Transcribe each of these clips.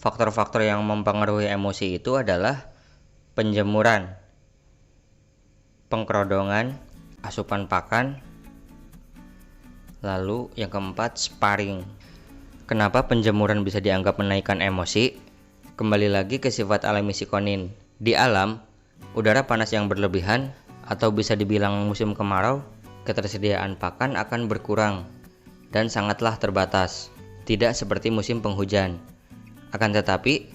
Faktor-faktor yang mempengaruhi emosi itu adalah penjemuran, pengkerodongan, asupan pakan, lalu yang keempat sparring. Kenapa penjemuran bisa dianggap menaikkan emosi? Kembali lagi ke sifat alami sikonin. Di alam, udara panas yang berlebihan atau bisa dibilang musim kemarau, ketersediaan pakan akan berkurang dan sangatlah terbatas, tidak seperti musim penghujan. Akan tetapi,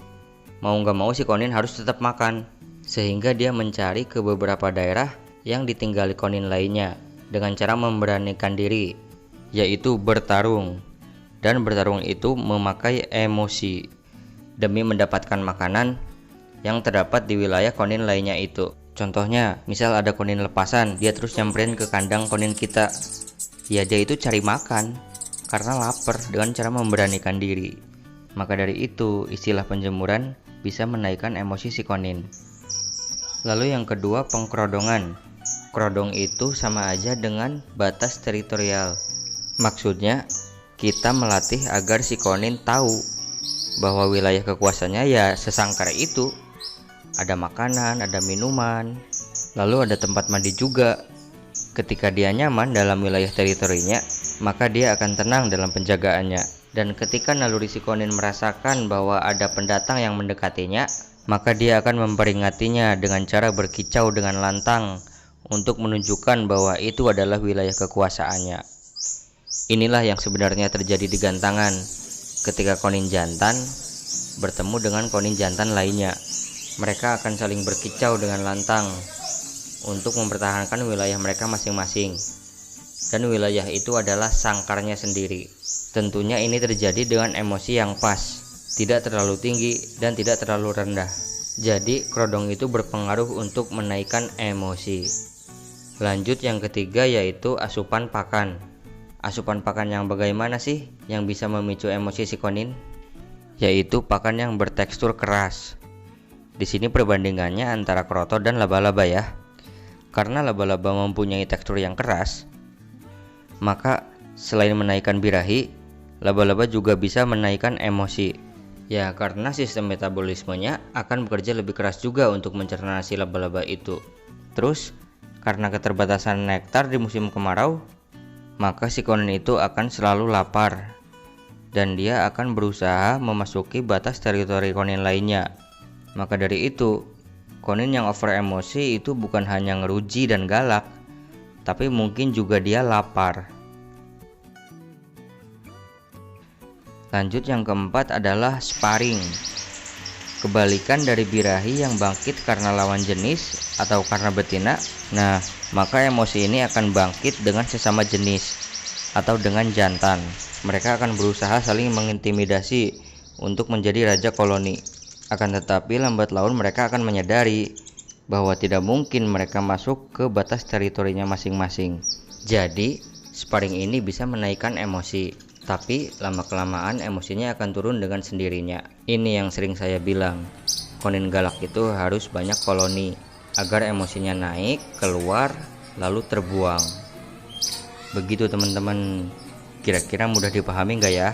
mau nggak mau si konin harus tetap makan, sehingga dia mencari ke beberapa daerah yang ditinggali konin lainnya dengan cara memberanikan diri, yaitu bertarung. Dan bertarung itu memakai emosi demi mendapatkan makanan yang terdapat di wilayah konin lainnya itu. Contohnya, misal ada konin lepasan, dia terus nyamperin ke kandang konin kita. Ya dia itu cari makan karena lapar dengan cara memberanikan diri. Maka dari itu, istilah penjemuran bisa menaikkan emosi si konin. Lalu yang kedua, pengkerodongan. Kerodong itu sama aja dengan batas teritorial. Maksudnya, kita melatih agar si konin tahu bahwa wilayah kekuasaannya ya sesangkar itu. Ada makanan, ada minuman, lalu ada tempat mandi juga. Ketika dia nyaman dalam wilayah teritorinya, maka dia akan tenang dalam penjagaannya. Dan ketika naluri si konin merasakan bahwa ada pendatang yang mendekatinya, maka dia akan memperingatinya dengan cara berkicau dengan lantang untuk menunjukkan bahwa itu adalah wilayah kekuasaannya. Inilah yang sebenarnya terjadi di gantangan ketika konin jantan bertemu dengan konin jantan lainnya. Mereka akan saling berkicau dengan lantang untuk mempertahankan wilayah mereka masing-masing. Dan wilayah itu adalah sangkarnya sendiri. Tentunya ini terjadi dengan emosi yang pas, tidak terlalu tinggi dan tidak terlalu rendah. Jadi kerodong itu berpengaruh untuk menaikkan emosi. Lanjut yang ketiga, yaitu asupan pakan. Asupan pakan yang bagaimana sih yang bisa memicu emosi si konin? Yaitu pakan yang bertekstur keras. Di sini perbandingannya antara kroto dan laba-laba ya. Karena laba-laba mempunyai tekstur yang keras, maka selain menaikkan birahi, laba-laba juga bisa menaikkan emosi. Ya karena sistem metabolismenya akan bekerja lebih keras juga untuk mencerna si laba-laba itu. Terus karena keterbatasan nektar di musim kemarau, maka si konin itu akan selalu lapar, dan dia akan berusaha memasuki batas teritori konin lainnya. Maka dari itu, konin yang over emosi itu bukan hanya ngeruji dan galak, tapi mungkin juga dia lapar. Lanjut yang keempat adalah sparring. Kebalikan dari birahi yang bangkit karena lawan jenis atau karena betina. Nah, maka emosi ini akan bangkit dengan sesama jenis atau dengan jantan. Mereka akan berusaha saling mengintimidasi untuk menjadi raja koloni. Akan tetapi lambat laun mereka akan menyadari bahwa tidak mungkin mereka masuk ke batas teritorinya masing-masing. Jadi, sparring ini bisa menaikkan emosi, tapi lama-kelamaan emosinya akan turun dengan sendirinya. Ini yang sering saya bilang, konin galak itu harus banyak koloni agar emosinya naik, keluar, lalu terbuang. Begitu teman-teman, kira-kira mudah dipahami nggak ya?